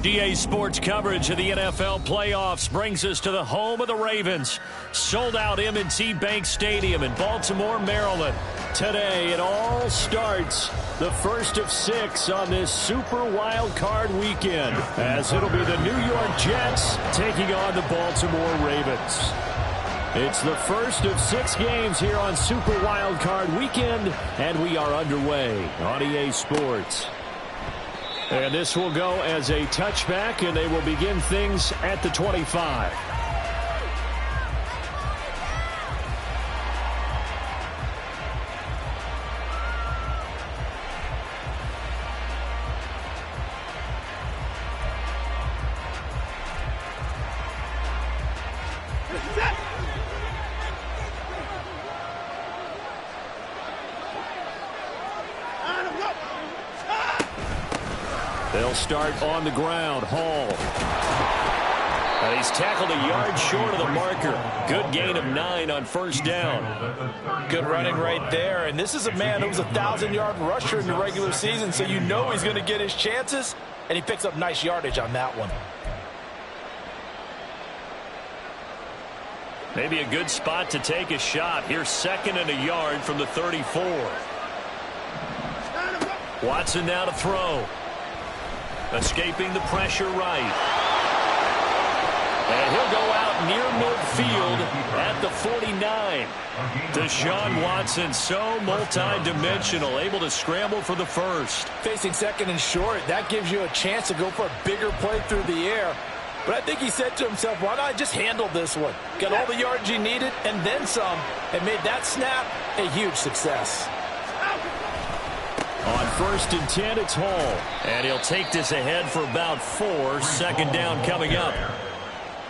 DA Sports coverage of the NFL playoffs brings us to the home of the Ravens. Sold out M&T Bank Stadium in Baltimore, Maryland. Today it all starts, the first of 6 on this Super Wild Card weekend, as it'll be the New York Jets taking on the Baltimore Ravens. It's the first of 6 games here on Super Wild Card weekend, and we are underway on EA Sports. And this will go as a touchback, and they will begin things at the 25. They'll start on the ground. Hall. He's tackled a yard short of the marker. Good gain of 9 on first down. Good running right there. And this is a man who was a 1,000-yard rusher in the regular season, so you know he's going to get his chances, and he picks up nice yardage on that one. Maybe a good spot to take a shot. Here's 2nd and a yard from the 34. Watson now to throw. Escaping the pressure right. And he'll go out near midfield at the 49. Deshaun Watson, so multi-dimensional, able to scramble for the first. Facing 2nd and short, that gives you a chance to go for a bigger play through the air. But I think he said to himself, why not just handle this one? Got all the yards he needed and then some, and made that snap a huge success. On 1st and 10, it's Hall. And he'll take this ahead for about 4. 2nd down coming up.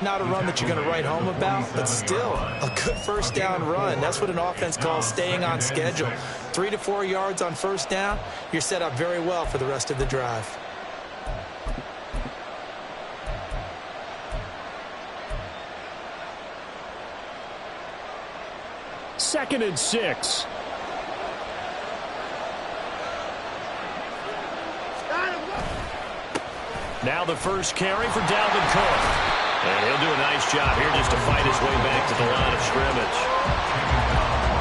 Not a run that you're going to write home about, but still a good first down run. That's what an offense calls staying on schedule. 3 to 4 yards on first down, you're set up very well for the rest of the drive. Second and 6. Now the first carry for Dalvin Cook. And he'll do a nice job here just to fight his way back to the line of scrimmage.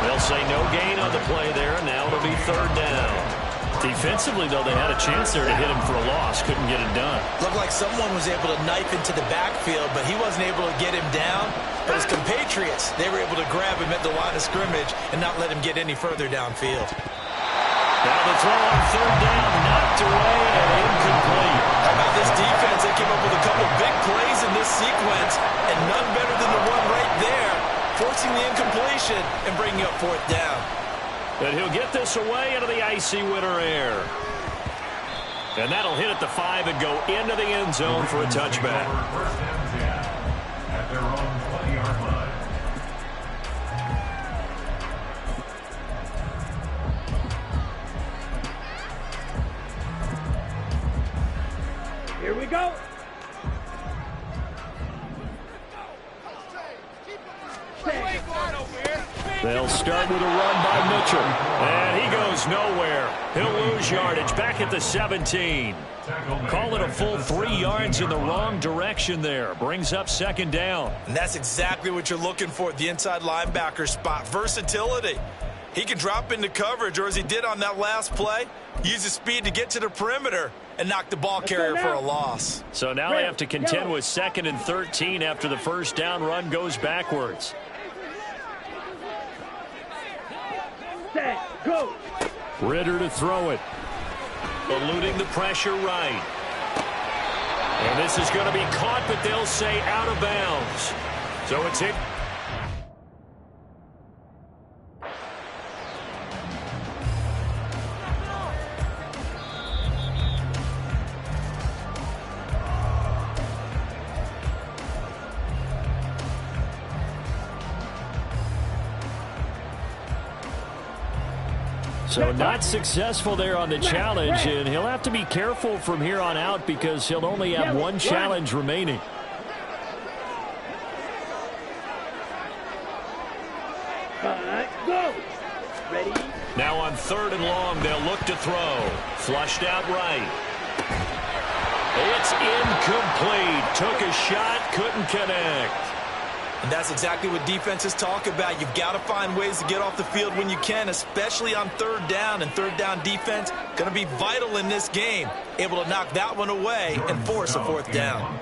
They'll say no gain on the play there. Now it'll be 3rd down. Defensively, though, they had a chance there to hit him for a loss. Couldn't get it done. Looked like someone was able to knife into the backfield, but he wasn't able to get him down. But his compatriots, they were able to grab him at the line of scrimmage and not let him get any further downfield. Now the throw on 3rd down, knocked away and incomplete. How about this defense? They came up with a couple big plays in this sequence, and none better than the one right there, forcing the incompletion and bringing up 4th down. And he'll get this away into the icy winter air. And that'll hit at the 5 and go into the end zone for a touchback. At their own 20-yard line. Here we go. They'll start with a run by Mitchell. And he goes nowhere. He'll lose yardage back at the 17. Call it a full 3 yards in the wrong direction there. Brings up 2nd down. And that's exactly what you're looking for at the inside linebacker spot. Versatility. He can drop into coverage, or as he did on that last play, use his speed to get to the perimeter and knock the ball carrier for a loss. So now they have to contend with 2nd and 13 after the first down run goes backwards. Set, go. Ritter to throw it. Eluding the pressure right. And this is going to be caught, but they'll say out of bounds. So it's hit. So not successful there on the challenge, and he'll have to be careful from here on out because he'll only have one challenge remaining. Go. Ready? Now on 3rd and long, they'll look to throw. Flushed out right. It's incomplete. Took a shot, couldn't connect. And that's exactly what defenses talk about. You've got to find ways to get off the field when you can, especially on third down. And third down defense going to be vital in this game. Able to knock that one away and force a fourth down.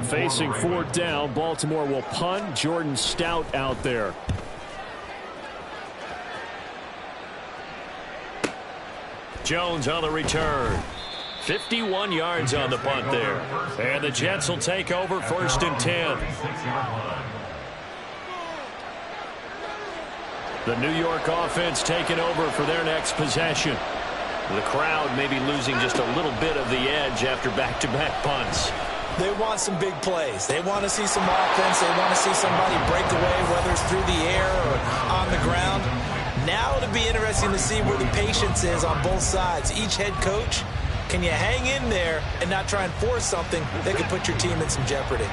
Facing fourth down, Baltimore will punt. Jordan Stout out there. Jones on the return. 51 yards on the punt there. And the Jets will take over 1st and 10. The New York offense taking over for their next possession. The crowd may be losing just a little bit of the edge after back-to-back punts. They want some big plays. They want to see some offense. They want to see somebody break away, whether it's through the air or on the ground. Now it'll be interesting to see where the patience is on both sides. Each head coach, can you hang in there and not try and force something that could put your team in some jeopardy?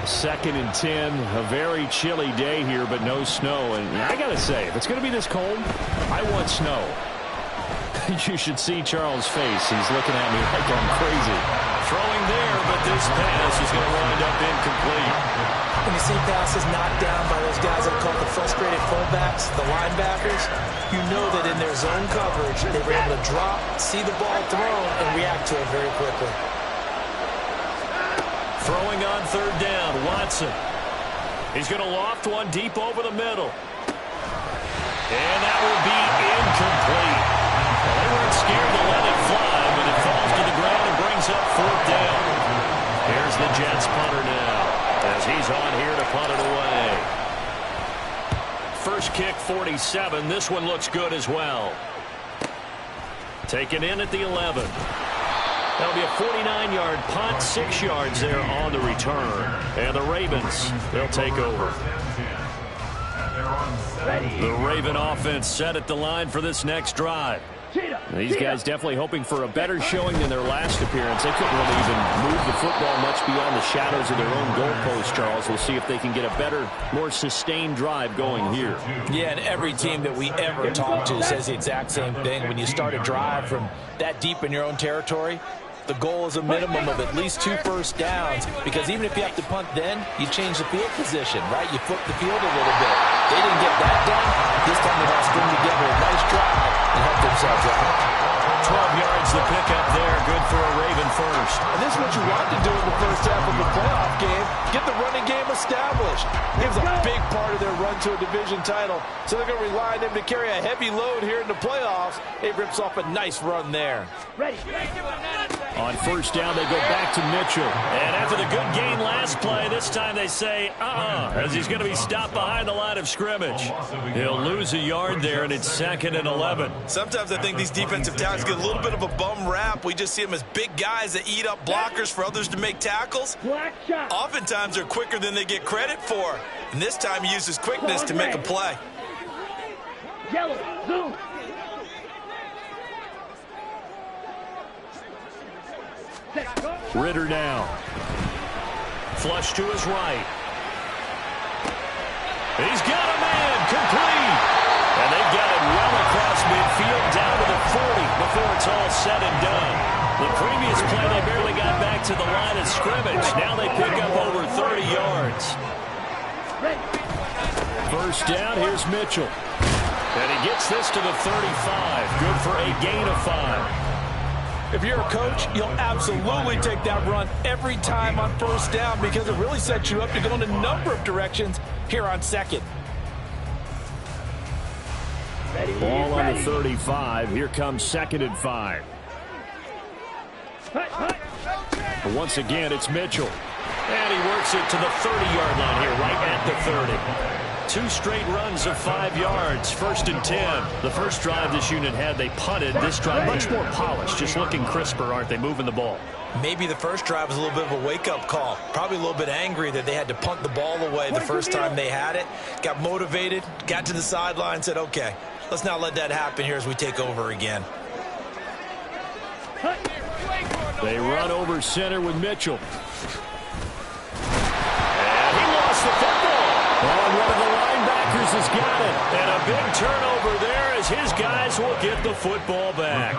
2nd and 10, a very chilly day here, but no snow. And I got to say, if it's going to be this cold, I want snow. You should see Charles' face. He's looking at me like I'm crazy. Throwing there, but this pass is going to wind up incomplete. When you see passes knocked down by those guys that call the frustrated fullbacks, the linebackers, you know that in their zone coverage, they were able to drop, see the ball thrown, and react to it very quickly. Throwing on third down, Watson. He's going to loft one deep over the middle. And that will be incomplete. Well, they weren't scared to let it fly, but it falls to the ground and brings up fourth down. Here's the Jets punter now, as he's on here to punt it away. First kick, 47. This one looks good as well. Taken in at the 11. That'll be a 49-yard punt, 6 yards there on the return. And the Ravens, they'll take over. The Raven offense set at the line for this next drive. These guys definitely hoping for a better showing than their last appearance. They couldn't really even move the football much beyond the shadows of their own goalpost, Charles. We'll see if they can get a better, more sustained drive going here. Yeah, and every team that we ever talk to says the exact same thing. When you start a drive from that deep in your own territory, the goal is a minimum of at least 2 first downs, because even if you have to punt then, you change the field position, right? You flip the field a little bit. They didn't get that done. This time they got to string together a nice drive and help themselves out. 12 yards to pick up there. Good for a Raven first. And this is what you want to do in the first half of the playoff game. Get the running game established. It was a big part of their run to a division title. So they're going to rely on him to carry a heavy load here in the playoffs. It rips off a nice run there. Ready. On first down, they go back to Mitchell. And after the good gain last play, this time they say, as he's going to be stopped behind the line of scrimmage. He'll lose a yard there, and it's 2nd and 11. Sometimes I think these defensive tackles get a little bit of a bum rap. We just see them as big guys that eat up blockers for others to make tackles. Oftentimes they're quicker than they get credit for. And this time he uses quickness to make a play. Yellow, zoom. Ritter now. Flush to his right. He's got a man, complete. And they've got it well across midfield down to the 40 before it's all said and done. The previous play, they barely got back to the line of scrimmage. Now they pick up over 30 yards. First down, here's Mitchell. And he gets this to the 35. Good for a gain of 5. If you're a coach, you'll absolutely take that run every time on first down, because it really sets you up to go in a number of directions here on second. Ball on the 35. Here comes 2nd and 5. But once again, it's Mitchell. And he works it to the 30-yard line here, right at the 30. 2 straight runs of 5 yards. 1st and 10. The first drive this unit had, they punted. This drive, much more polished, just looking crisper, aren't they, moving the ball? Maybe the first drive was a little bit of a wake-up call. Probably a little bit angry that they had to punt the ball away the first time they had it. Got motivated, got to the sideline, said, okay, let's not let that happen here as we take over again. They run over center with Mitchell. And he lost the football. On one of the linebackers has got it. And a big turnover there as his guys will get the football back.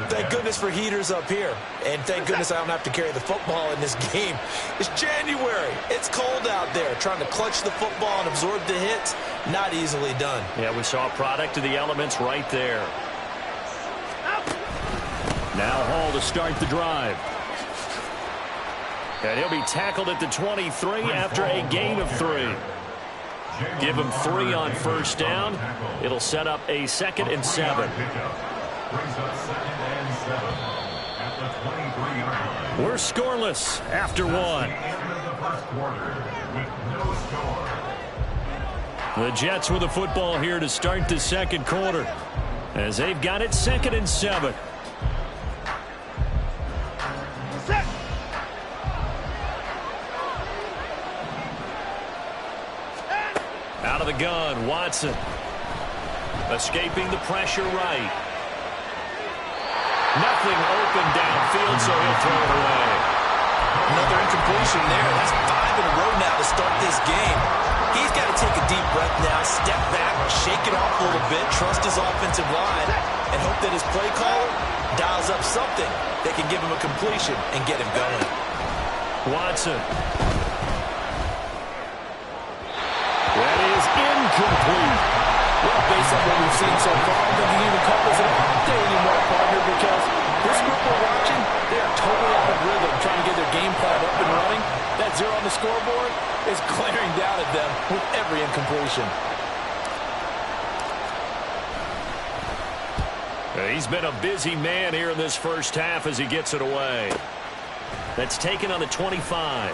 Thank goodness for heaters up here. And thank goodness I don't have to carry the football in this game. It's January. It's cold out there. Trying to clutch the football and absorb the hits, not easily done. Yeah, we saw a product of the elements right there. Now Hall to start the drive. And he'll be tackled at the 23 after a gain of 3. Give him 3 on first down. It'll set up a 2nd and 7. We're scoreless after 1. The Jets with the football here to start the second quarter, as they've got it 2nd and 7. Out of the gun, Watson. Escaping the pressure right. Nothing open downfield, so he'll throw it away. Another incompletion there. That's 5 in a row now to start this game. He's got to take a deep breath now, step back, shake it off a little bit, trust his offensive line, and hope that his play caller dials up something that can give him a completion and get him going. Watson. That is incomplete. Well, based on what we've seen so far, I don't think you can even call this an off day anymore, partner, because this group we're watching, they are totally out of rhythm, trying to get their game plan up and running. That 0 on the scoreboard is glaring down at them with every incompletion. He's been a busy man here in this first half as he gets it away. That's taken on the 25.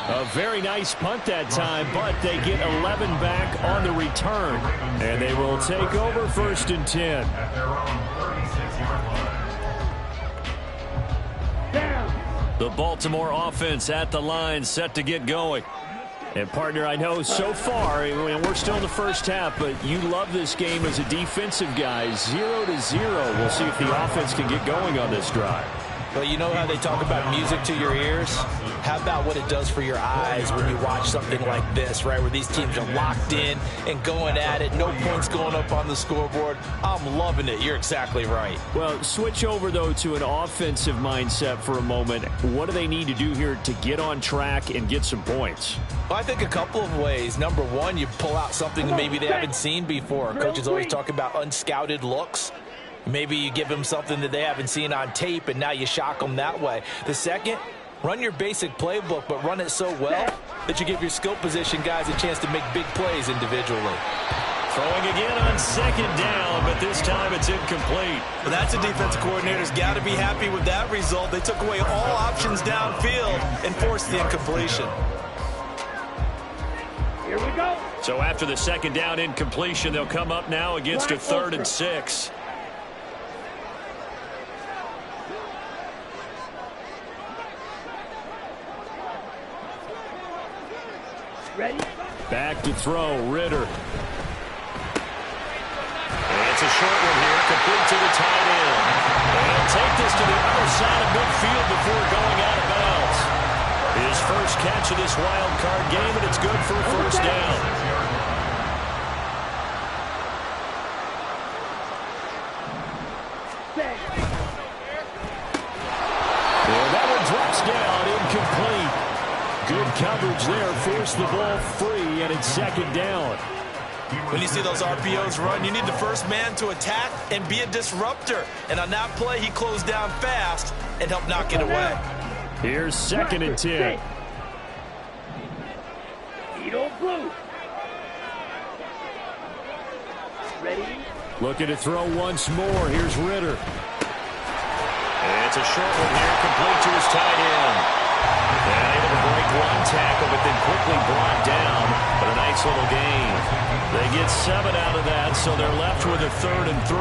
A very nice punt that time, but they get 11 back on the return. And they will take over 1st and 10. The Baltimore offense at the line, set to get going. And, partner, I know so far, we're still in the first half, but you love this game as a defensive guy. 0-0. We'll see if the offense can get going on this drive. Well, you know how they talk about music to your ears? How about what it does for your eyes when you watch something like this, right, where these teams are locked in and going at it, no points going up on the scoreboard? I'm loving it. You're exactly right. Well, switch over, though, to an offensive mindset for a moment. What do they need to do here to get on track and get some points? Well, I think a couple of ways. Number one, you pull out something that maybe they haven't seen before. Coaches always talk about unscouted looks. Maybe you give them something that they haven't seen on tape, and now you shock them that way. The second, run your basic playbook, but run it so well that you give your skill position guys a chance to make big plays individually. Throwing again on 2nd down, but this time it's incomplete. Well, that's a defensive coordinator's got to be happy with that result. They took away all options downfield and forced the incompletion. Here we go. So after the 2nd down incompletion, they'll come up now against a 3rd and 6. Ready? Back to throw, Ritter. And it's a short one here, complete to the tight end. And he'll take this to the other side of midfield before going out of bounds. His first catch of this wild card game, and it's good for a 1st down. Well, that one drops down, incomplete. Good coverage there, forced the ball free, and it's 2nd down. When you see those RPOs run, you need the first man to attack and be a disruptor. And on that play, he closed down fast and helped knock it away. Here's 2nd and 10. Edo blue. Ready? Looking to throw once more. Here's Ritter. And it's a short one here, complete to his tight end. And able to break one tackle, but then quickly brought down. But a nice little gain. They get 7 out of that, so they're left with a 3rd and 3.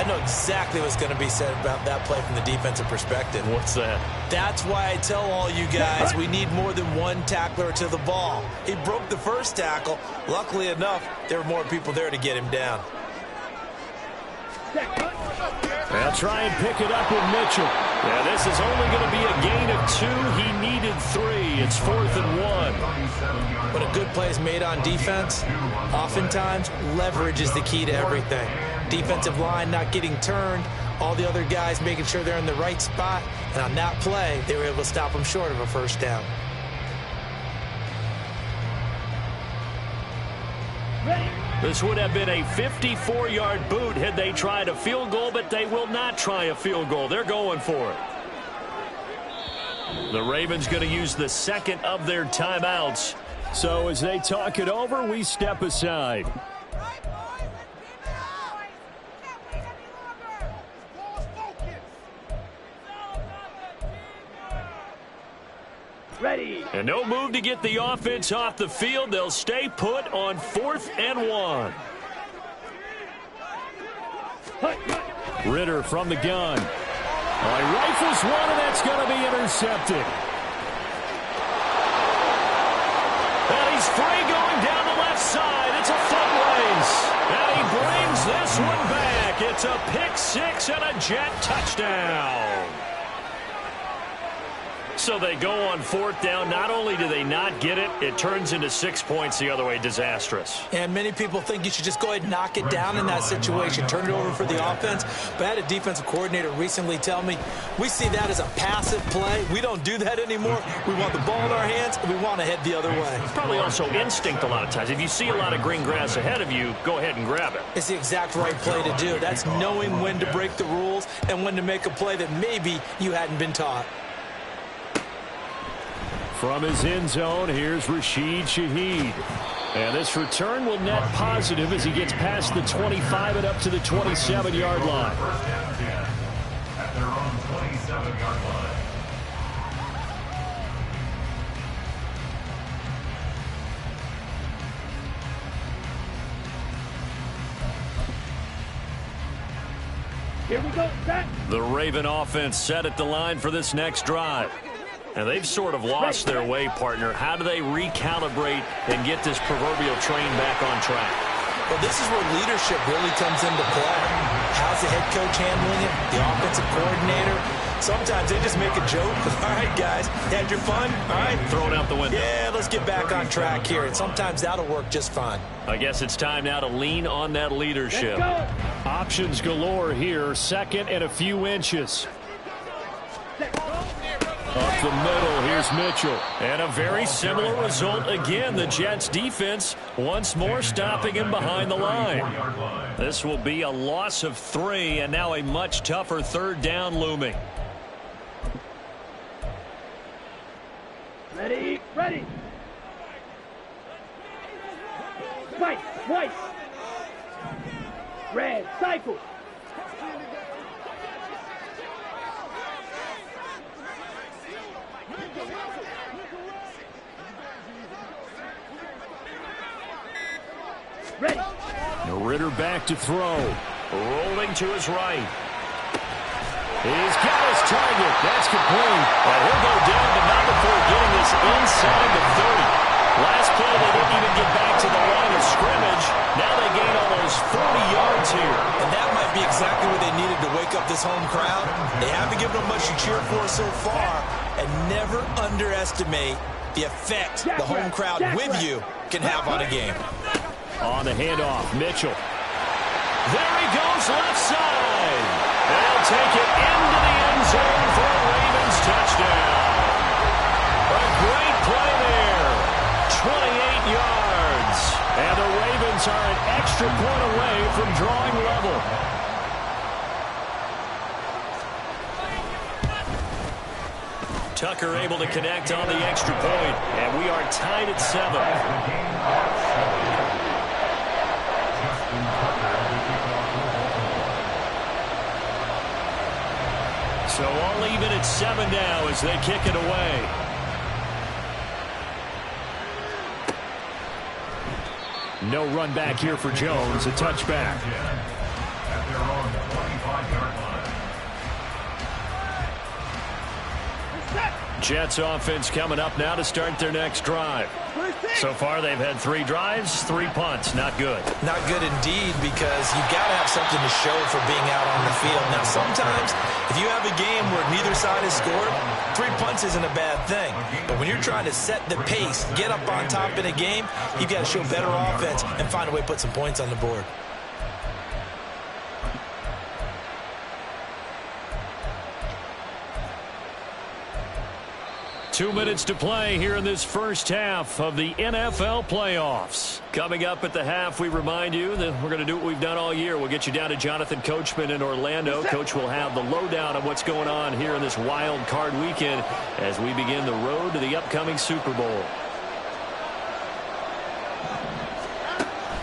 I know exactly what's going to be said about that play from the defensive perspective. What's that? That's why I tell all you guys we need more than one tackler to the ball. He broke the first tackle. Luckily enough, there were more people there to get him down. They'll try and pick it up with Mitchell. Yeah, this is only going to be a gain of 2. He needed 3, It's 4th and 1. When a good play is made on defense, oftentimes leverage is the key to everything. Defensive line not getting turned, all the other guys making sure they're in the right spot, and on that play, they were able to stop them short of a first down. This would have been a 54-yard boot had they tried a field goal, but they will not try a field goal. They're going for it. The Ravens going to use the second of their timeouts. So as they talk it over, we step aside. Ready. And no move to get the offense off the field. They'll stay put on 4th and 1. Ritter from the gun. He rifles one, and that's going to be intercepted. And he's free going down the left side. It's a foot race. And he brings this one back. It's a pick six and a Jet touchdown. So they go on 4th down. Not only do they not get it, it turns into 6 points the other way. Disastrous. And many people think you should just go ahead and knock it down in that situation, turn it over for the offense. But I had a defensive coordinator recently tell me, we see that as a passive play. We don't do that anymore. We want the ball in our hands, and we want to head the other way. It's probably also instinct a lot of times. If you see a lot of green grass ahead of you, go ahead and grab it. It's the exact right play to do. That's knowing when to break the rules and when to make a play that maybe you hadn't been taught. From his end zone, here's Rashid Shaheed. And this return will net positive as he gets past the 25 and up to the 27-yard line. First down 10 at their own 27-yard line. Here we go. Set. The Raven offense set at the line for this next drive. And they've sort of lost their way, partner. How do they recalibrate and get this proverbial train back on track? Well, this is where leadership really comes into play. How's the head coach handling it? The offensive coordinator? Sometimes they just make a joke. All right, guys, had your fun? All right. Throw it out the window. Yeah, let's get back on track here. And sometimes that'll work just fine. I guess it's time now to lean on that leadership. Let's go. Options galore here. 2nd and a few inches. Up the middle, here's Mitchell. And a very similar result again. The Jets defense once more stopping him behind the line. This will be a loss of 3, and now a much tougher 3rd down looming. Ready. Ready. Fight. Twice. Red. Cycle. Ready. Ritter back to throw. Rolling to his right. He's got his target. That's complete. And he'll go down, but not before getting this inside the 30. Last play, they didn't even get back to the line of scrimmage. Now they gain almost 40 yards here. And that might be exactly what they needed to wake up this home crowd. They haven't given them much to cheer for so far. And never underestimate the effect the home crowd with you can have on a game. On the handoff, Mitchell. There he goes, left side. They'll take it into the end zone for a Ravens touchdown. A great play there. 28 yards. And the Ravens are an extra point away from drawing level. Tucker able to connect on the extra point. And we are tied at 7. So all even at 7 now as they kick it away. No run back here for Jones. A touchback. At their own 25-yard line. Jets offense coming up now to start their next drive. So far they've had 3 drives, 3 punts. Not good. Not good indeed, because you've got to have something to show for being out on the field. Now, sometimes if you have a game where neither side has scored, free punts isn't a bad thing. But when you're trying to set the pace, get up on top in a game, you've got to show better offense and find a way to put some points on the board. Two minutes to play here in this first half of the NFL playoffs. Coming up at the half, we remind you that we're going to do what we've done all year. We'll get you down to Jonathan Coachman in Orlando. Coach will have the lowdown on what's going on here in this wild card weekend as we begin the road to the upcoming Super Bowl.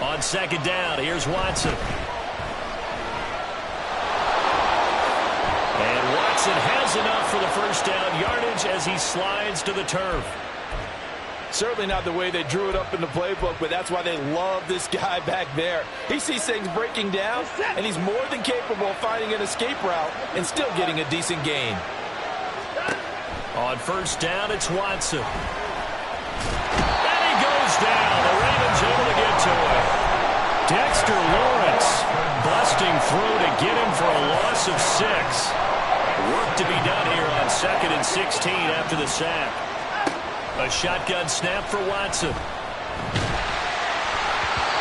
On second down, here's Watson. And Watson has enough for the first down yardage as he slides to the turf. Certainly not the way they drew it up in the playbook, but that's why they love this guy back there. He sees things breaking down, and he's more than capable of finding an escape route and still getting a decent gain. On first down, it's Watson. And he goes down. The Ravens able to get to it. Dexter Lawrence busting through to get him for a loss of 6. Work to be done here on 2nd and 16 after the sack. A shotgun snap for Watson.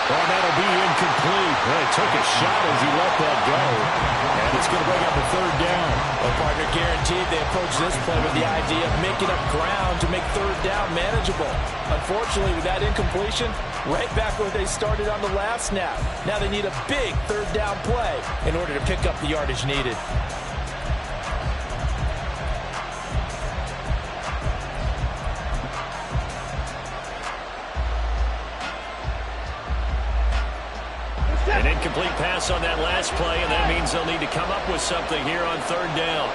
Oh, that'll be incomplete. Well, he took a shot as he let that go. And it's going to bring up a third down. Well, partner, guaranteed they approach this play with the idea of making up ground to make third down manageable. Unfortunately, with that incompletion, right back where they started on the last snap. Now they need a big third down play in order to pick up the yardage needed. An incomplete pass on that last play, and that means they'll need to come up with something here on third down.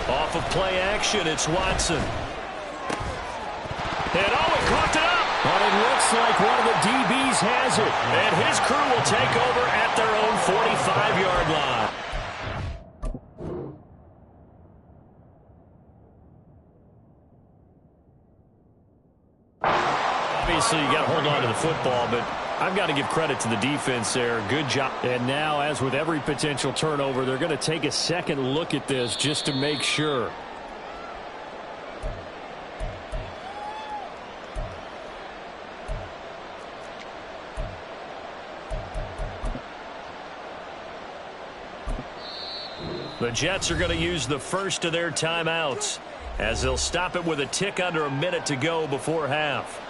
Off of play action, it's Watson. And he caught it up. But it looks like one of the DBs has it. And his crew will take over at their own 45-yard line. Obviously, you got to hold on to the football, but I've got to give credit to the defense there. Good job. And now, as with every potential turnover, they're going to take a second look at this just to make sure. The Jets are going to use the first of their timeouts as they'll stop it with a tick under a minute to go before half.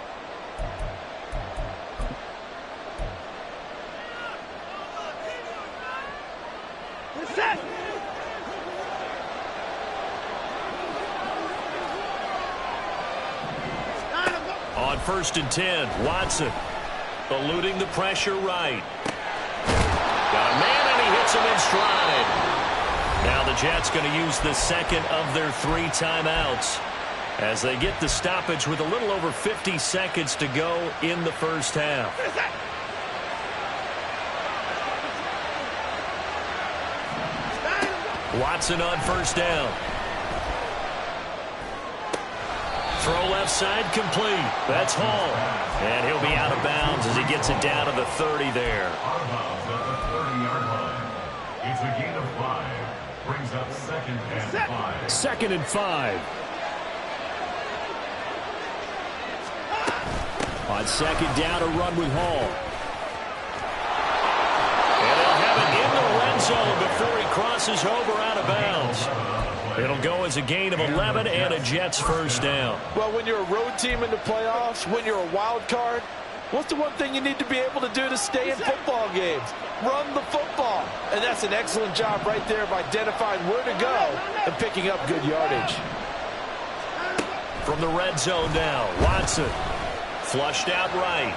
On 1st and 10, Watson eluding the pressure right. Got a man and he hits him in stride. Now the Jets going to use the second of their 3 timeouts as they get the stoppage with a little over 50 seconds to go in the first half. Watson on first down. Throw left side complete. That's Hall. And he'll be out of bounds as he gets it down to the 30 there. Out of bounds at the 30-yard line. It's a gain of 5. Brings up 2nd and 5. 2nd and 5. On second down, a run with Hall. And they'll have it in the red zone before he crosses over out of bounds. It'll go as a gain of 11 and a Jets first down. Well, when you're a road team in the playoffs, when you're a wild card, what's the one thing you need to be able to do to stay in football games? Run the football. And that's an excellent job right there of identifying where to go and picking up good yardage. From the red zone now, Watson flushed out right.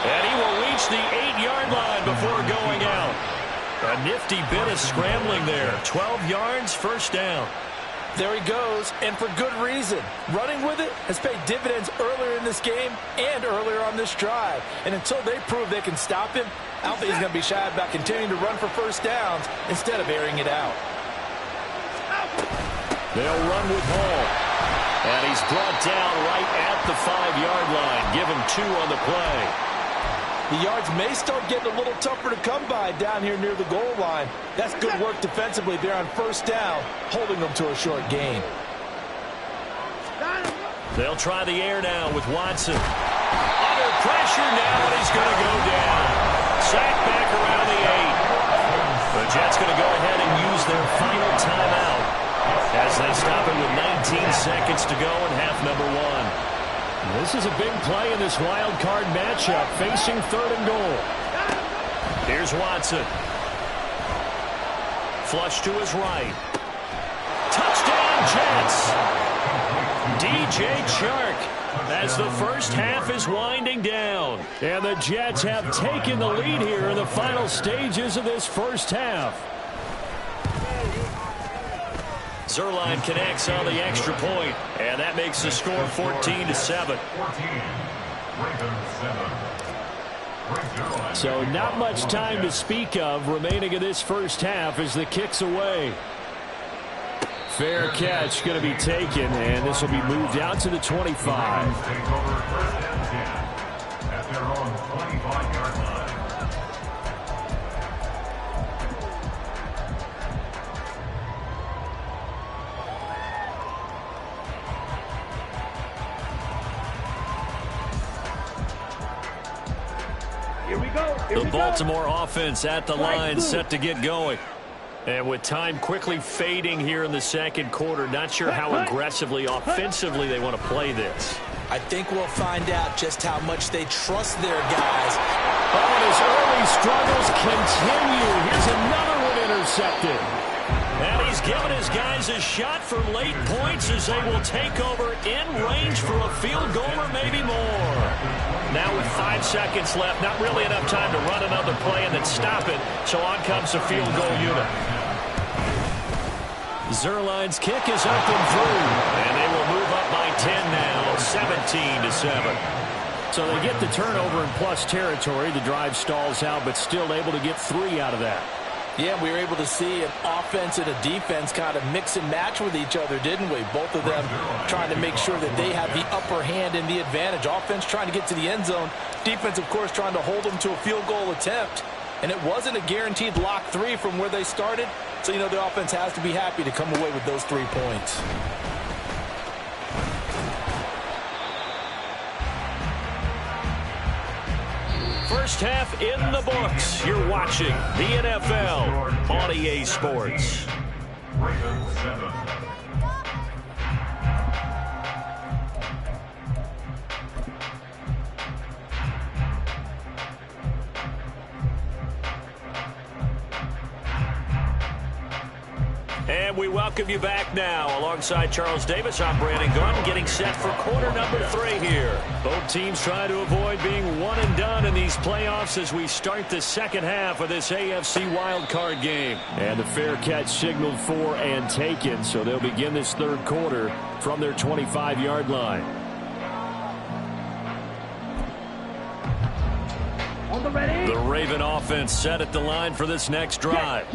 And he will reach the 8-yard line before going out. A nifty bit of scrambling there. 12 yards, first down. There he goes, and for good reason. Running with it has paid dividends earlier in this game and earlier on this drive. And until they prove they can stop him, I don't think he's going to be shy about continuing to run for first downs instead of airing it out. They'll run with Hall. And he's brought down right at the 5-yard line. Give him 2 on the play. The yards may start getting a little tougher to come by down here near the goal line. That's good work defensively there on first down, holding them to a short gain. They'll try the air now with Watson. Under pressure now, and he's going to go down. Sacked back around the 8. The Jets going to go ahead and use their final timeout as they stop it with 19 seconds to go in half number 1. This is a big play in this wild card matchup, facing 3rd and goal. Here's Watson. Flush to his right. Touchdown, Jets. DJ Chark as the first half is winding down. And the Jets have taken the lead here in the final stages of this first half. Zuerlein connects on the extra point, and that makes the score 14-7. So not much time to speak of remaining in this first half as the kick's away. Fair catch going to be taken, and this will be moved out to the 25. Take over 1st and 10 at their own 25-yard line. Here we go. The Baltimore offense at the line, set to get going. And with time quickly fading here in the second quarter, not sure how aggressively, offensively they want to play this. I think we'll find out just how much they trust their guys. Oh, and his early struggles continue. Here's another one intercepted. And he's given his guys a shot for late points as they will take over in range for a field goal or maybe more. Now with 5 seconds left, not really enough time to run another play and then stop it. So on comes the field goal unit. Zuerlein's kick is up and through. And they will move up by 10 now, 17-7. So they get the turnover in plus territory. The drive stalls out, but still able to get 3 out of that. Yeah, we were able to see an offense and a defense kind of mix and match with each other, didn't we? Both of them trying to make sure that they have the upper hand and the advantage. Offense trying to get to the end zone. Defense, of course, trying to hold them to a field goal attempt. And it wasn't a guaranteed lock 3 from where they started. So, you know, the offense has to be happy to come away with those 3 points. First half in the books. You're watching the NFL on EA Sports. Ravens 7. And we welcome you back now. Alongside Charles Davis, I'm Brandon Gaudin, getting set for quarter number 3 here. Both teams try to avoid being one and done in these playoffs as we start the second half of this AFC wildcard game. And the fair catch signaled for and taken, so they'll begin this third quarter from their 25-yard line. On the ready. The Raven offense set at the line for this next drive.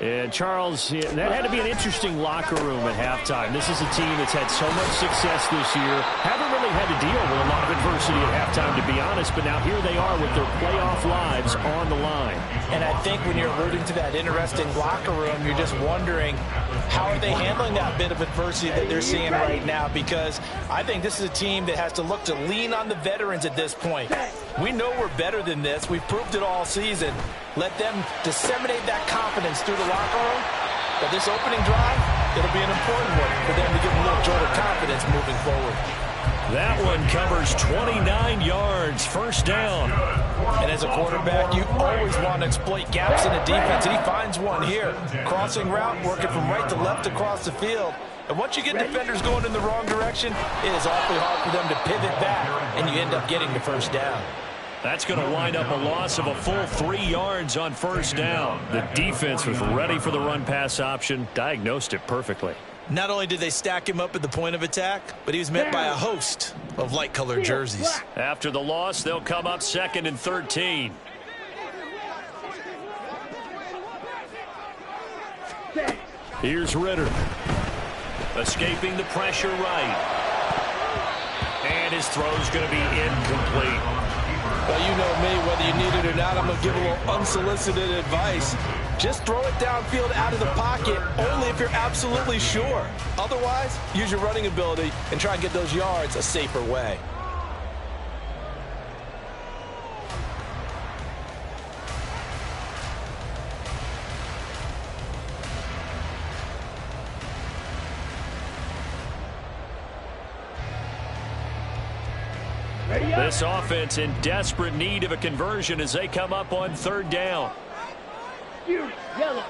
And Charles, that had to be an interesting locker room at halftime. This is a team that's had so much success this year. Haven't really had to deal with a lot of adversity at halftime, to be honest. But now here they are with their playoff lives on the line. And I think when you're alluding to that interesting locker room, you're just wondering how are they handling that bit of adversity that they're seeing right now? Because I think this is a team that has to look to lean on the veterans at this point. We know we're better than this. We've proved it all season. Let them disseminate that confidence through the locker room. But this opening drive, it'll be an important one for them to give them a little jolt of confidence moving forward. That one covers 29 yards, first down. And as a quarterback, you always want to exploit gaps in the defense, and he finds one here. Crossing route, working from right to left across the field. And once you get defenders going in the wrong direction, it is awfully hard for them to pivot back, and you end up getting the first down. That's going to wind up a loss of a full 3 yards on first down. The defense was ready for the run-pass option, diagnosed it perfectly. Not only did they stack him up at the point of attack, but he was met by a host of light-colored jerseys. After the loss, they'll come up 2nd and 13. Here's Ritter. Escaping the pressure right. And his throw's going to be incomplete. Well, you know me, whether you need it or not, I'm going to give a little unsolicited advice. Just throw it downfield out of the pocket, only if you're absolutely sure. Otherwise, use your running ability and try and get those yards a safer way. This offense in desperate need of a conversion as they come up on 3rd down. Yellow.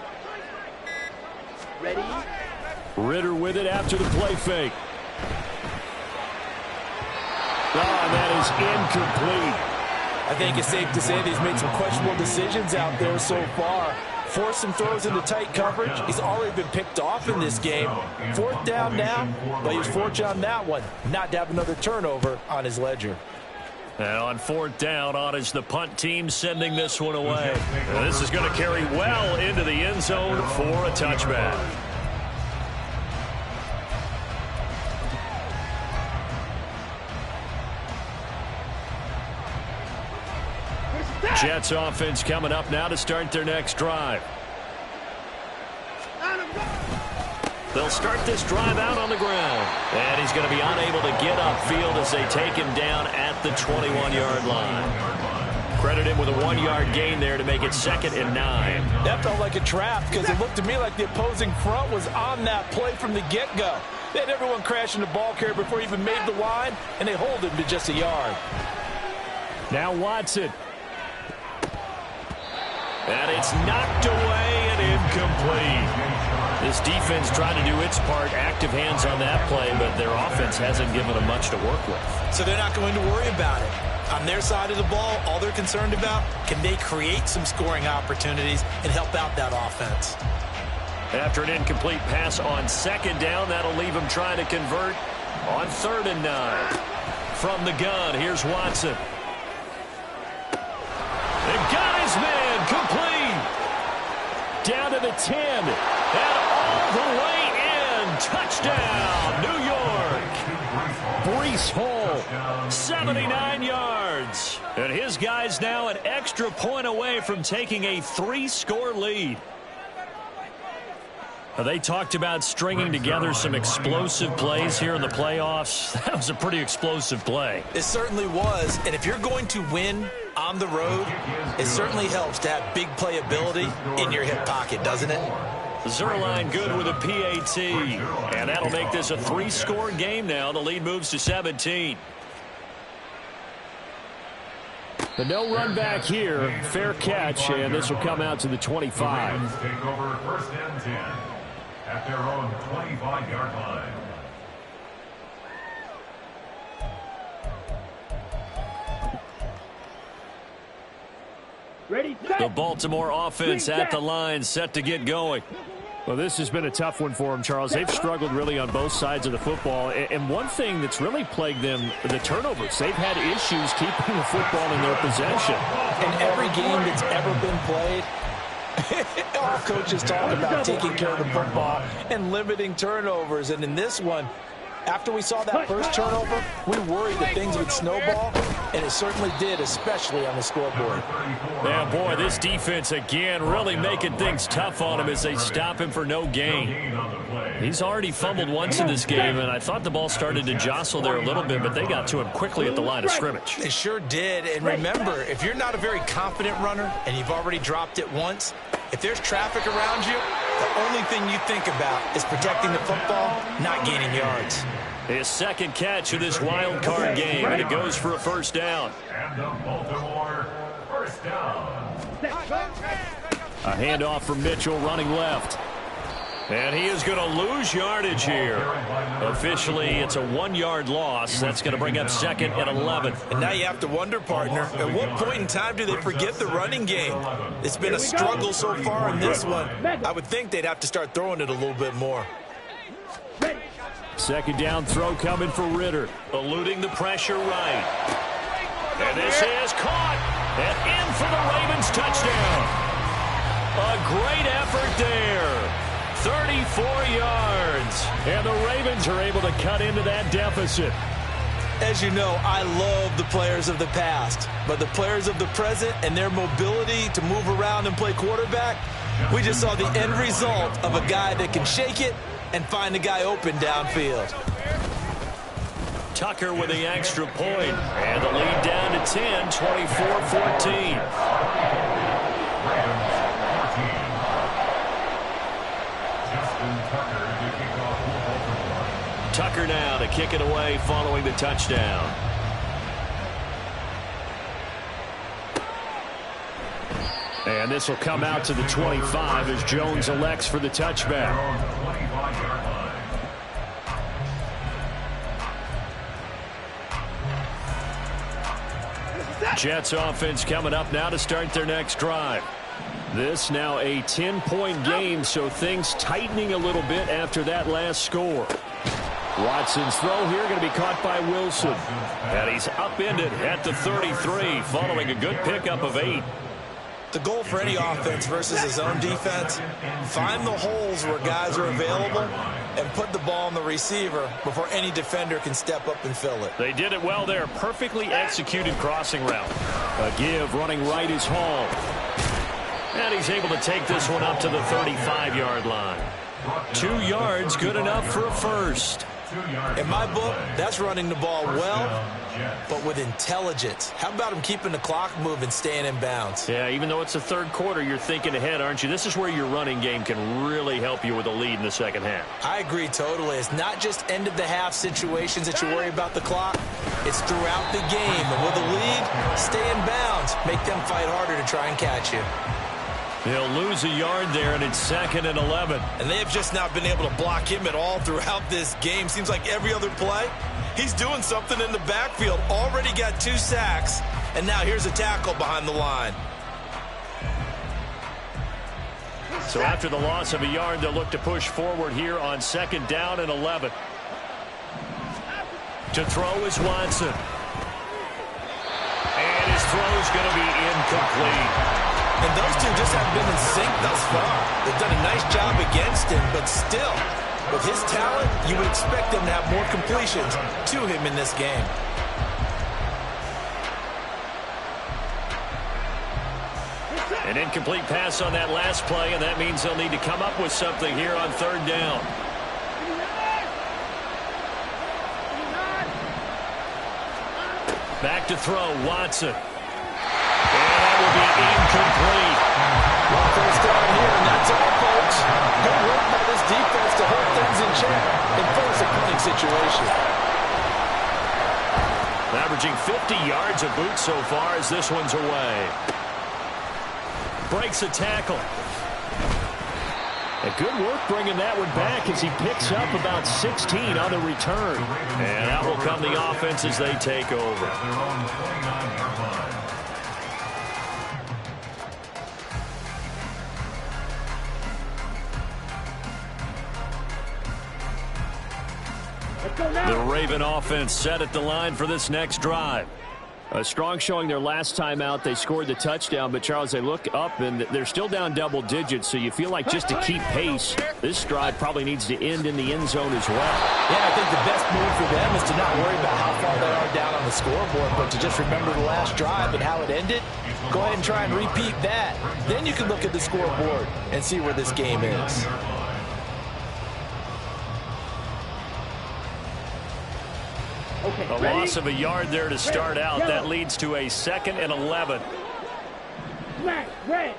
Ready? Ridder with it after the play fake. That is incomplete. I think it's safe to say that he's made some questionable decisions out there so far. Forced some throws into tight coverage. He's already been picked off in this game. 4th down now, but he was fortunate on that one not to have another turnover on his ledger. And on 4th down, on is the punt team sending this one away. And this is going to carry well into the end zone for a touchback. Jets offense coming up now to start their next drive. They'll start this drive out on the ground. And he's going to be unable to get upfield as they take him down at the 21-yard line. Credit him with a 1-yard gain there to make it 2nd and 9. That felt like a trap because it looked to me like the opposing front was on that play from the get-go. They had everyone crashing the ball carrier before he even made the line, and they hold him to just a yard. Now Watson. And it's knocked away and incomplete. This defense trying to do its part, active hands on that play, but their offense hasn't given them much to work with. So they're not going to worry about it. On their side of the ball, all they're concerned about, can they create some scoring opportunities and help out that offense? After an incomplete pass on 2nd down, that'll leave them trying to convert on 3rd and 9. From the gun, here's Watson. They got his man, complete. Down to the 10, and all the way in. Touchdown, New York. Breece Hall, 79 yards. And his guys now an extra point away from taking a 3-score lead. They talked about stringing together some explosive plays here in the playoffs. That was a pretty explosive play. It certainly was, and if you're going to win on the road, it certainly helps to have big playability in your hip pocket, doesn't it? Zuerlein good with a PAT, and that'll make this a 3-score game now. The lead moves to 17. The no run back here, fair catch, and this will come out to the 25. Take over 1st and 10 at their own 25-yard line. Ready, The Baltimore offense at the line, set to get going. Well, this has been a tough one for them, Charles. They've struggled really on both sides of the football. And one thing that's really plagued them, the turnovers. They've had issues keeping the football in their possession. In every game that's ever been played, all coaches talk about taking care of the football and limiting turnovers. And in this one, after we saw that first turnover, we worried that things would snowball, and it certainly did, especially on the scoreboard. Yeah, boy, this defense again really making things tough on him as they stop him for no gain. He's already fumbled once in this game, and I thought the ball started to jostle there a little bit, but they got to him quickly at the line of scrimmage. They sure did, and remember, if you're not a very confident runner and you've already dropped it once, if there's traffic around you, the only thing you think about is protecting the football, not gaining yards. His 2nd catch of this wild card game, and it goes for a 1st down. And the Baltimore 1st down. A handoff from Mitchell running left. And he is going to lose yardage here. Officially, it's a 1-yard loss. That's going to bring up 2nd and 11. And now you have to wonder, partner, at what point in time do they forget the running game? It's been a struggle so far in this one. I would think they'd have to start throwing it a little bit more. 2nd down throw coming for Ridder. Eluding the pressure right. And this is caught. And in for the Ravens touchdown. A great effort there. 34 yards. And the Ravens are able to cut into that deficit. As you know, I love the players of the past, but the players of the present and their mobility to move around and play quarterback, we just saw the end result of a guy that can shake it and find a guy open downfield. Tucker with the extra point, and the lead down to 10, 24-14. Tucker now to kick it away following the touchdown. And this will come out to the 25 as Jones elects for the touchback. Jets offense coming up now to start their next drive. This now a 10-point game, so things tightening a little bit after that last score. Watson's throw here going to be caught by Wilson. And he's upended at the 33 following a good pickup of 8. The goal for any offense versus his own defense, find the holes where guys are available and put the ball on the receiver before any defender can step up and fill it. They did it well there. Perfectly executed crossing route. A give running right is Hall. And he's able to take this one up to the 35-yard line. 2 yards, good enough for a first. In my book, that's running the ball well, but with intelligence. How about him keeping the clock moving, staying in bounds? Yeah, even though it's the third quarter, you're thinking ahead, aren't you? This is where your running game can really help you with a lead in the second half. I agree totally. It's not just end-of-the-half situations that you worry about the clock. It's throughout the game. And with a lead, stay in bounds. Make them fight harder to try and catch you. They'll lose a yard there, and it's 2nd and 11. And they have just not been able to block him at all throughout this game. Seems like every other play, he's doing something in the backfield. Already got 2 sacks, and now here's a tackle behind the line. So after the loss of a yard, they'll look to push forward here on 2nd down and 11. To throw is Watson. And his throw is going to be incomplete. And those two just haven't been in sync thus far. They've done a nice job against him, but still, with his talent, you would expect them to have more completions to him in this game. An incomplete pass on that last play, and that means they'll need to come up with something here on 3rd down. Back to throw, Watson. Will be incomplete. Well, first down here, and that's all, folks. Good work by this defense to hold things in check and force a punting situation. Averaging 50 yards a boot so far as this one's away. Breaks a tackle. A good work bringing that one back as he picks up about 16 on the return. And out will come the offense as they take over. The Raven offense set at the line for this next drive. A strong showing their last time out. They scored the touchdown, but, Charles, they look up, and they're still down double digits, so you feel like just to keep pace, this drive probably needs to end in the end zone as well. Yeah, I think the best move for them is to not worry about how far they are down on the scoreboard, but to just remember the last drive and how it ended. Go ahead and try and repeat that. Then you can look at the scoreboard and see where this game is. A loss of a yard there to start out. That leads to a 2nd and 11. Black, red,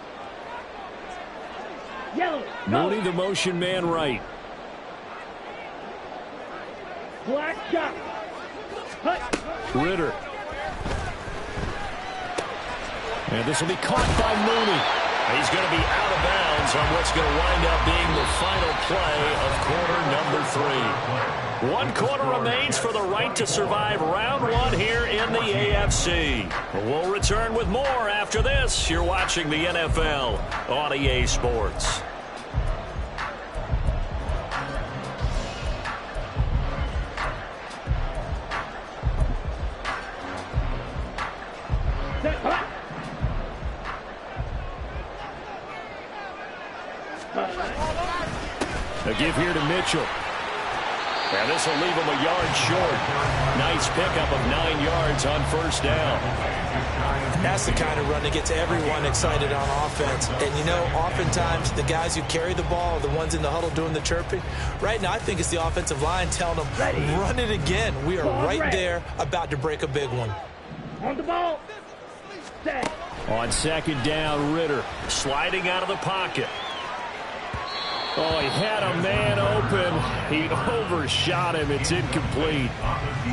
yellow. Mooney, the motion man, right. Black shot. Ritter. And this will be caught by Mooney. He's going to be out of bounds on what's going to wind up being the final play of quarter number 3. 1 quarter remains for the right to survive round 1 here in the AFC. We'll return with more after this. You're watching the NFL on EA Sports. A give here to Mitchell. And this will leave him a yard short. Nice pickup of 9 yards on first down. That's the kind of run that gets everyone excited on offense. And, you know, oftentimes the guys who carry the ball are the ones in the huddle doing the chirping. Right now, I think it's the offensive line telling them, run it again. We are right there about to break a big one. On the ball. Set. On second down, Ridder sliding out of the pocket. Oh, he had a man open. He overshot him. It's incomplete.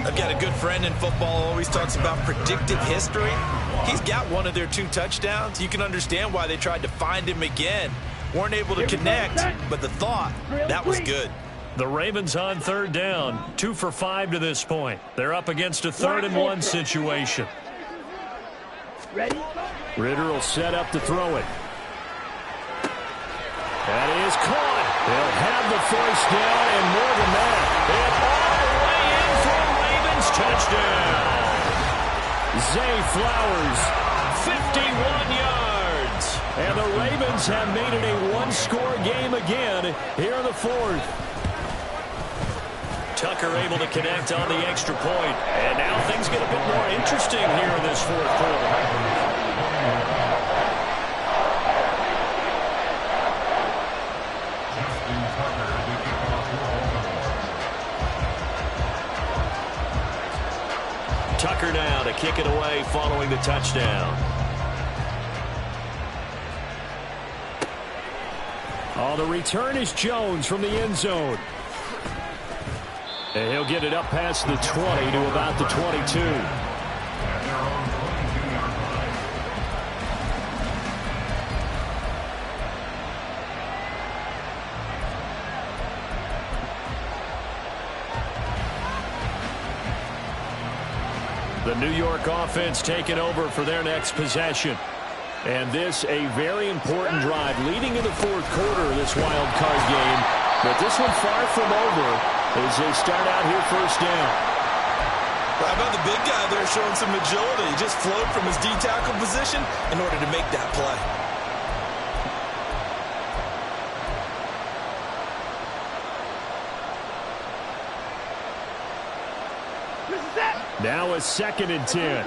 I've got a good friend in football who always talks about predictive history. He's got one of their 2 touchdowns. You can understand why they tried to find him again. Weren't able to connect, but the thought, that was good. The Ravens on third down, 2 for 5 to this point. They're up against a 3rd and 1 situation. Ready? Ridder will set up to throw it. That is caught. They'll have the first down and more than that. And all the way in for a Ravens touchdown. Zay Flowers, 51 yards. And the Ravens have made it a 1-score game again here in the 4th. Tucker able to connect on the extra point. And now things get a bit more interesting here in this 4th quarter. Tucker now to kick it away following the touchdown. Oh, the return is Jones from the end zone. And he'll get it up past the 20 to about the 22. The New York offense taking over for their next possession. And this a very important drive leading in the 4th quarter of this wild card game. But this one far from over as they start out here first down. How about the big guy there showing some agility? He just flowed from his D-tackle position in order to make that play. Now a 2nd and 10.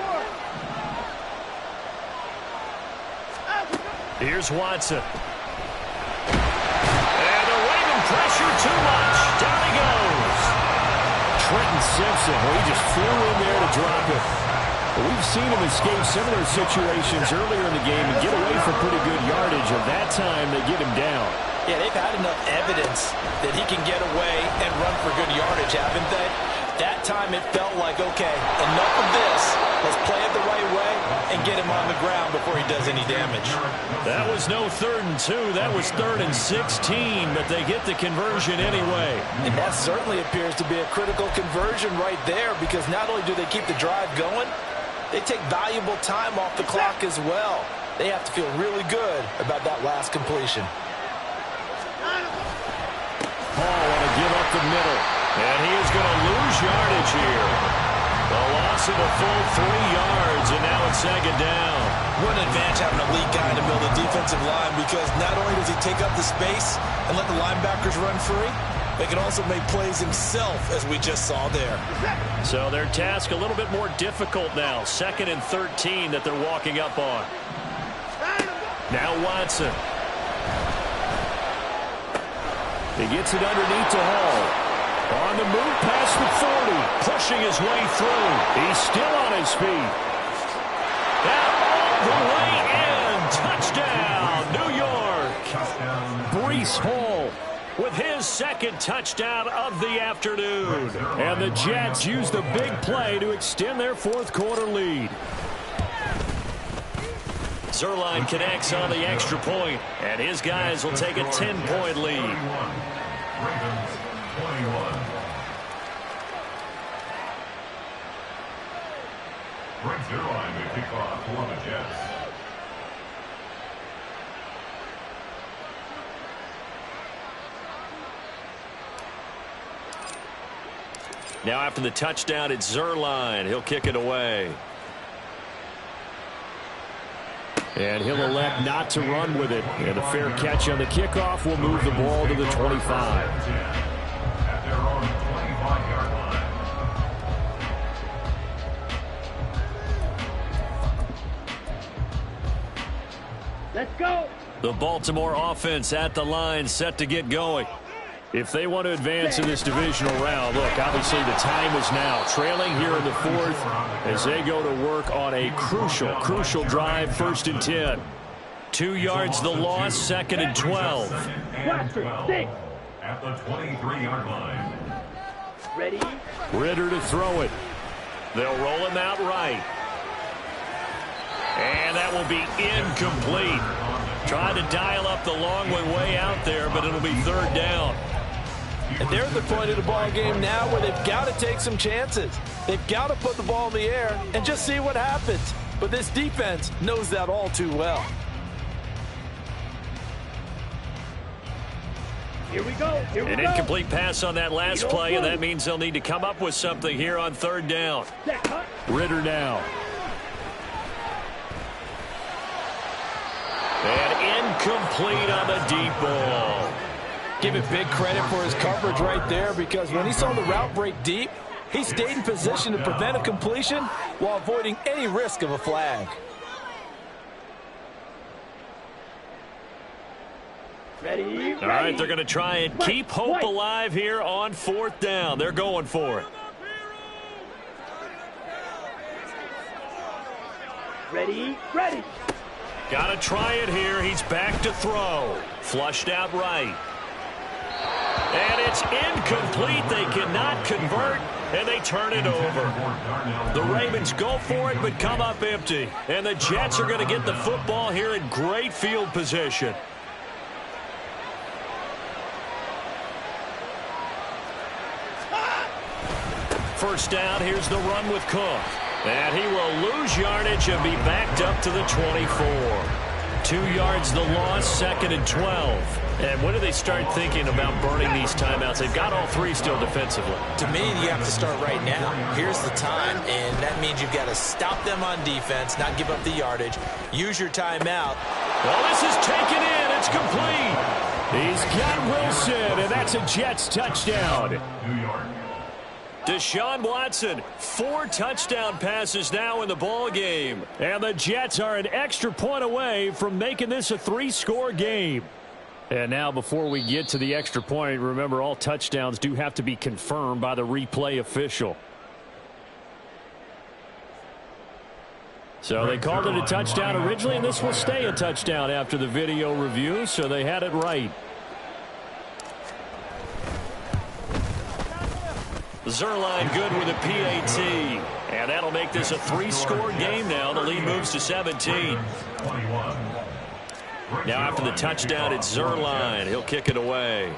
Here's Watson. And the Raven pressure too much. Down he goes. Trenton Simpson, well, he just flew in there to drop it. But we've seen him escape similar situations earlier in the game and get away for pretty good yardage, and that time they get him down. Yeah, they've had enough evidence that he can get away and run for good yardage, haven't they? That time it felt like, okay, enough of this. Let's play it the right way and get him on the ground before he does any damage. That was no 3rd and 2. That was 3rd and 16, but they get the conversion anyway. And that certainly appears to be a critical conversion right there, because not only do they keep the drive going, they take valuable time off the clock as well. They have to feel really good about that last completion. Hall want to give up the middle. And he is going to lose yardage here. The loss of a full 3 yards, and now it's 2nd down. What an advantage having a lead guy in the middle of the defensive line, because not only does he take up the space and let the linebackers run free, but he can also make plays himself, as we just saw there. So their task a little bit more difficult now. 2nd and 13 that they're walking up on. Now Watson. He gets it underneath to Hall. On the move past the 40, pushing his way through. He's still on his feet. Now all the way in. Touchdown, New York. Breece Hall with his 2nd touchdown of the afternoon. And the Jets use the big play to extend their 4th quarter lead. Zuerlein connects on the extra point, and his guys will take a 10-point lead. Ravens 21. Brings their line to kick off for the Jets. Now after the touchdown, it's Zuerlein. He'll kick it away. And he'll elect not to run with it. And a fair catch on the kickoff will move the ball to the 25. At their own 25. Go. The Baltimore offense at the line, set to get going. If they want to advance in this divisional round, look, obviously the time is now. Trailing here in the fourth as they go to work on a crucial drive, 1st and 10. 2 yards the loss, 2nd and 12. At the 23-yard line. Ready. Ridder to throw it. They'll roll him out right. And that will be incomplete. Trying to dial up the long way out there, but it'll be 3rd down. And they're at the point of the ball game now where they've got to take some chances. They've got to put the ball in the air and just see what happens. But this defense knows that all too well. Here we go. Here we An go. incomplete pass on that last play, and that means they'll need to come up with something here on 3rd down. Ridder now. And incomplete on the deep ball. Give it big credit for his coverage right there, because when he saw the route break deep, he stayed in position to prevent a completion while avoiding any risk of a flag. Ready. All right, they're going to try and keep hope alive here on 4th down. They're going for it. Ready. Ready. Got to try it here. He's back to throw. Flushed out right. And it's incomplete. They cannot convert, and they turn it over. The Ravens go for it, but come up empty. And the Jets are going to get the football here in great field position. First down, here's the run with Cook. And he will lose yardage and be backed up to the 24. 2 yards the loss, 2nd and 12. And when do they start thinking about burning these timeouts? They've got all 3 still defensively. To me, you have to start right now. Here's the time, and that means you've got to stop them on defense, not give up the yardage. Use your timeout. Well, this is taken in. It's complete. He's got Wilson, and that's a Jets touchdown. New York. Deshaun Watson, 4 touchdown passes now in the ball game. And the Jets are an extra point away from making this a 3-score game. And now before we get to the extra point, remember all touchdowns do have to be confirmed by the replay official. So they called it a touchdown originally, and this will stay a touchdown after the video review, so they had it right. Zuerlein good with a PAT. And that'll make this a 3-score game now. The lead moves to 17. Now after the touchdown, it's Zuerlein. He'll kick it away.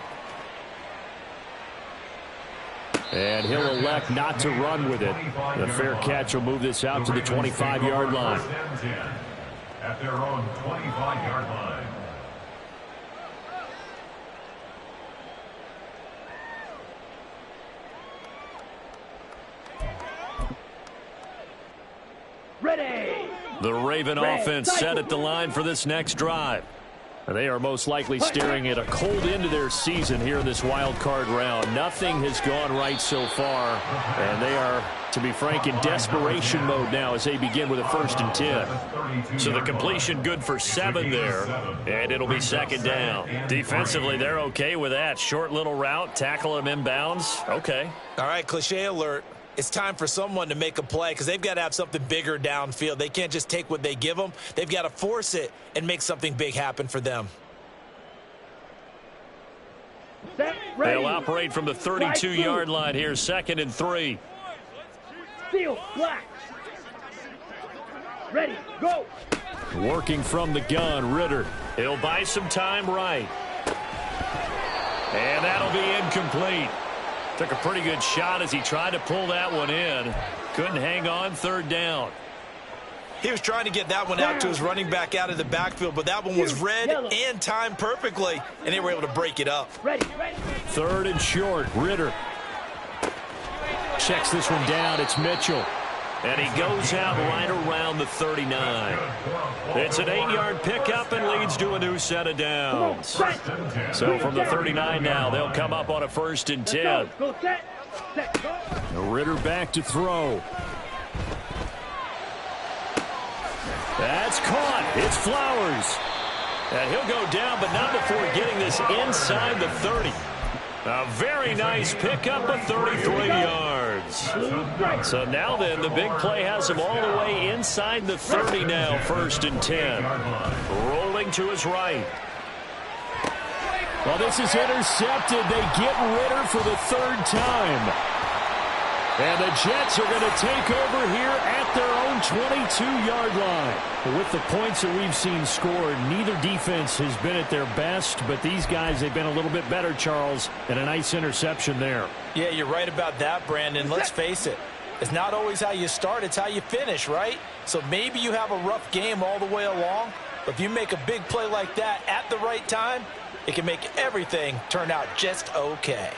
And he'll elect not to run with it. The fair catch will move this out to the 25-yard line. At their own 25-yard line. Ready. The Raven offense set at the line for this next drive. They are most likely staring at a cold end to their season here in this wild card round. Nothing has gone right so far, and they are, to be frank, in desperation mode now as they begin with a 1st and 10. So the completion good for 7 there, and it'll be 2nd down. Defensively, they're okay with that. Short little route, tackle him inbounds. Okay. All right, cliche alert. It's time for someone to make a play because they've got to have something bigger downfield. They can't just take what they give them. They've got to force it and make something big happen for them. Set. Ready. They'll operate from the 32-yard line here, 2nd and 3. Steel. Black. Ready. Go. Working from the gun, Ridder. He'll buy some time right. And that'll be incomplete. Took a pretty good shot as he tried to pull that one in. Couldn't hang on, 3rd down. He was trying to get that one out to his running back out of the backfield, but that one was read and timed perfectly, and they were able to break it up. Ready. 3rd and short, Ridder. Checks this one down, it's Mitchell. And he goes out right around the 39. It's an 8-yard pickup and leads to a new set of downs. So from the 39 now, they'll come up on a 1st and 10. Go set. Set. Go. Ridder back to throw. That's caught. It's Flowers. And he'll go down, but not before getting this inside the 30. A very nice pickup of 33 yards. So now then, the big play has him all the way inside the 30 now, 1st and 10. Rolling to his right. Well, this is intercepted. They get Ritter for the 3rd time. And the Jets are going to take over here at their own 22-yard line. With the points that we've seen scored, neither defense has been at their best, but these guys, they've been a little bit better, Charles, and a nice interception there. Yeah, you're right about that, Brandon. Let's face it. It's not always how you start, it's how you finish, right? So maybe you have a rough game all the way along, but if you make a big play like that at the right time, it can make everything turn out just okay.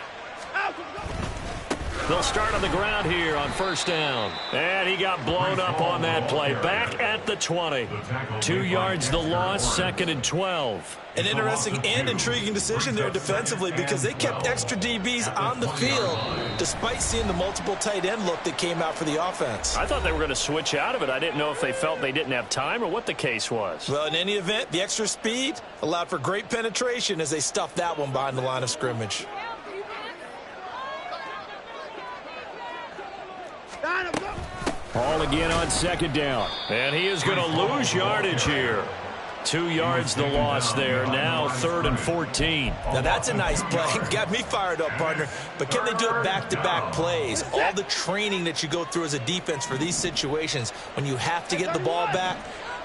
They'll start on the ground here on 1st down. And he got blown up on that play. Back at the 20. 2 yards the loss, 2nd and 12. An interesting and intriguing decision there defensively because they kept extra DBs on the field despite seeing the multiple tight end look that came out for the offense. I thought they were going to switch out of it. I didn't know if they felt they didn't have time or what the case was. Well, in any event, the extra speed allowed for great penetration as they stuffed that one behind the line of scrimmage. Ball again on 2nd down. And he is going to lose yardage here. 2 yards the loss there. Now 3rd and 14. Now that's a nice play. Got me fired up, partner. But can they do it back-to-back plays? All the training that you go through as a defense for these situations when you have to get the ball back,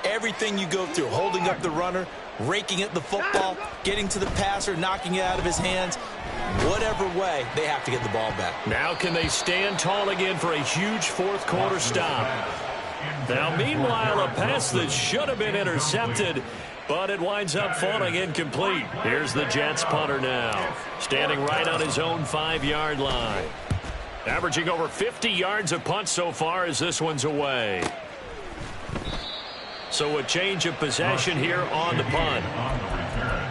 everything you go through, holding up the runner, raking at the football, getting to the passer, knocking it out of his hands, whatever way, they have to get the ball back. Now can they stand tall again for a huge 4th quarter stop? Now, meanwhile, a pass that should have been intercepted, but it winds up falling incomplete. Here's the Jets punter now, standing right on his own 5-yard line. Averaging over 50 yards a punt so far as this one's away. So a change of possession here on the punt. On the return,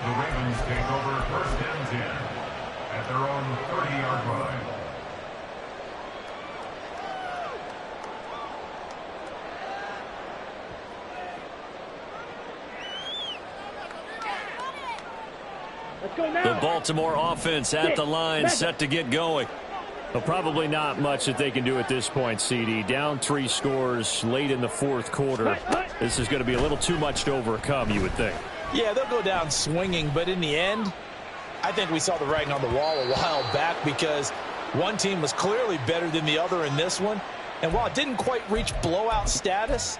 the Ravens take over 1st and 10 at their own 30-yard line. Let's go now. The Baltimore offense at the line, set to get going. Well, probably not much that they can do at this point, CD. Down 3 scores late in the 4th quarter. This is going to be a little too much to overcome, you would think. Yeah, they'll go down swinging, but in the end, I think we saw the writing on the wall a while back because one team was clearly better than the other in this one. And while it didn't quite reach blowout status,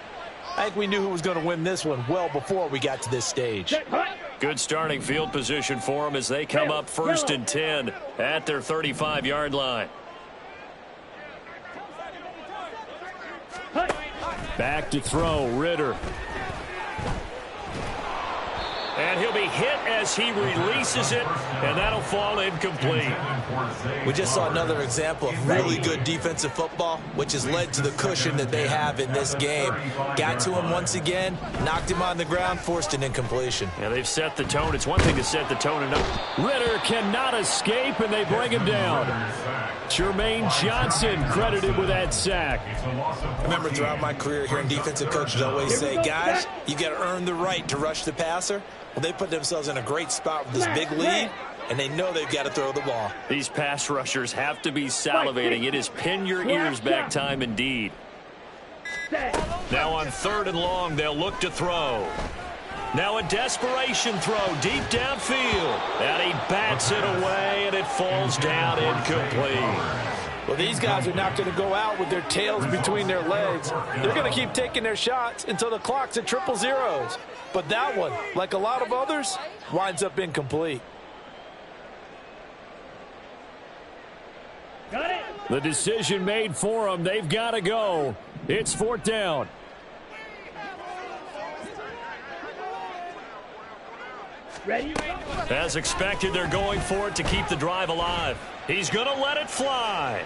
I think we knew who was going to win this one well before we got to this stage. Good starting field position for them as they come up 1st and 10 at their 35-yard line. Back to throw, Ritter. And he'll be hit as he releases it, and that'll fall incomplete. We just saw another example of really good defensive football, which has led to the cushion that they have in this game. Got to him once again, knocked him on the ground, forced an incompletion. Yeah, they've set the tone. It's one thing to set the tone enough. Ritter cannot escape, and they bring him down. Jermaine Johnson credited with that sack. I remember throughout my career hearing defensive coaches always say, guys, you got to earn the right to rush the passer. Well, they put themselves in a great spot with this big lead, and they know they've got to throw the ball. These pass rushers have to be salivating. It is pin your ears back time indeed. Now on 3rd and long, they'll look to throw. Now a desperation throw deep downfield. And he bats it away, and it falls down incomplete. Well, these guys are not going to go out with their tails between their legs. They're going to keep taking their shots until the clock's at 000. But that one, like a lot of others, winds up incomplete. Got it. The decision made for them. They've got to go. It's 4th down. Ready? As expected, they're going for it to keep the drive alive. He's going to let it fly.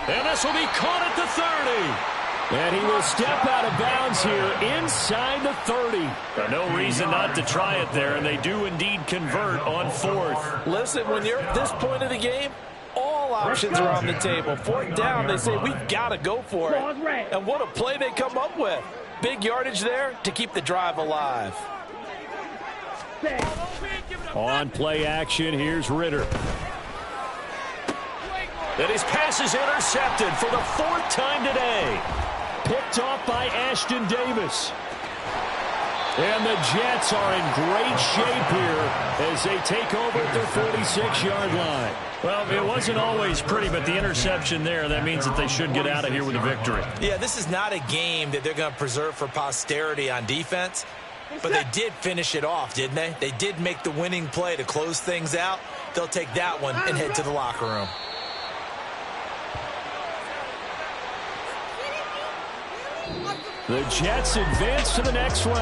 And this will be caught at the 30. And he will step out of bounds here inside the 30. No reason not to try it there, and they do indeed convert on 4th. Listen, when you're at this point of the game, all options are on the table. 4th down, they say, we've got to go for it. And what a play they come up with. Big yardage there to keep the drive alive. Stay. On play action, here's Ritter. And his pass is intercepted for the 4th time today. Picked off by Ashton Davis. And the Jets are in great shape here as they take over at their 46-yard line. Well, it wasn't always pretty, but the interception there, that means that they should get out of here with a victory. Yeah, this is not a game that they're going to preserve for posterity on defense, but they did finish it off, didn't they? They did make the winning play to close things out. They'll take that one and head to the locker room. The Jets advance to the next round.